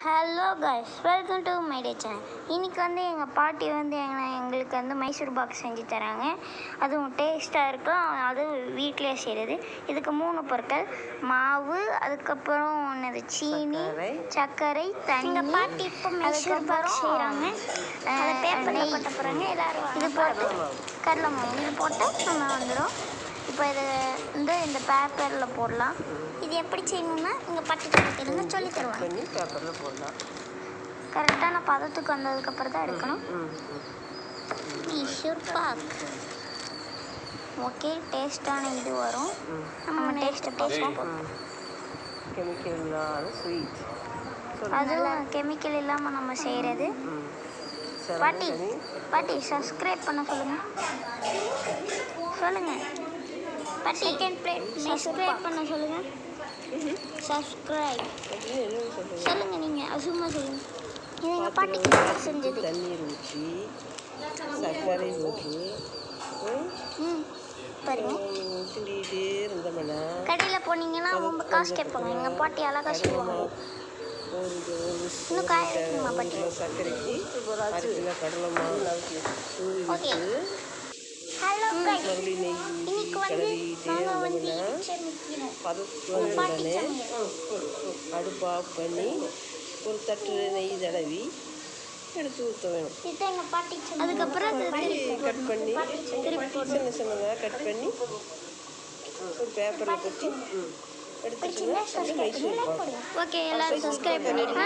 Hello guys, welcome to my day channel. இன்றைக்கி எங்கள் பாட்டி எங்களுக்கு மைசூர் பாக் செஞ்சு தராங்க. அதுவும் டேஸ்ட்டாக இருக்கும். அதுவும் வீட்டிலே செய்கிறது. இதுக்கு 3 பொருட்கள்: மாவு, அதுக்கப்புறம் என்னது சீனி, சர்க்கரை, தண்ணி. பாட்டி இப்போ மைசூர் பாக் செய்கிறாங்க. பேப்பரில் போட்ட போகிறாங்க. எல்லோரும் இது போட்டு கடலை மாவு இது போட்டு நம்ம வந்துடும். இப்போ இதை இந்த பேப்பரில் போடலாம். இது எப்படி செய்யணும்னா எங்கள் பாட்டி கிட்ட சொல்லி தருவாங்க. பேப்பரில் போடலாம். கரெக்டான பதத்துக்கு வந்ததுக்கப்புறம் தான் எடுக்கணும். மைசூர் பாக் ஓகே, டேஸ்ட்டான இது வரும். நம்ம டேஸ்ட்டாக கெமிக்கல் இல்லாத ஸ்வீட், அதுவும் கெமிக்கல் இல்லாமல் நம்ம செய்கிறது. பாட்டி சப்ஸ்கிரைப் பண்ண சொல்லுங்கள். பாட்டி செகண்ட் பிளேட் சப்ஸ்கிரைப் பண்ண சொல்லுங்கள். சப்ஸ்கிரைப் சொல்லுங்கள். நீங்கள் சும்மா சொல்லுங்கள். இது எங்கள் பாட்டிக்கு செஞ்சது. தண்ணீர் ஊற்றி சர்க்கரை போட்டு பாருங்க, கிண்டிகிட்டே இருந்தோம்னா கடையில் போனீங்கன்னா ரொம்ப காசு கேட்பாங்க. எங்கள் பாட்டி அழகாக சொல்லுவாங்க. இன்னும் காய வைக்கணுமா பாட்டி? சர்க்கரைக்கு 1 கிலோ கடலை மாவு ஓகே. ஹலோ கைஸ், இன்னைக்கு பதத்துடனே அடுப்பு ஆஃப் பண்ணி ஒரு தட்டு நெய் தடவி எடுத்து ஊற்ற வேணும். அதுக்கப்புறம் கட் பண்ணி சின்ன சின்னதாக கட் பண்ணி ஒரு பேப்பரில் கொட்டி எடுத்துட்டு மைசூர் பாக். ஓகே, எல்லாரும் சப்ஸ்கிரைப் பண்ணிடுங்க.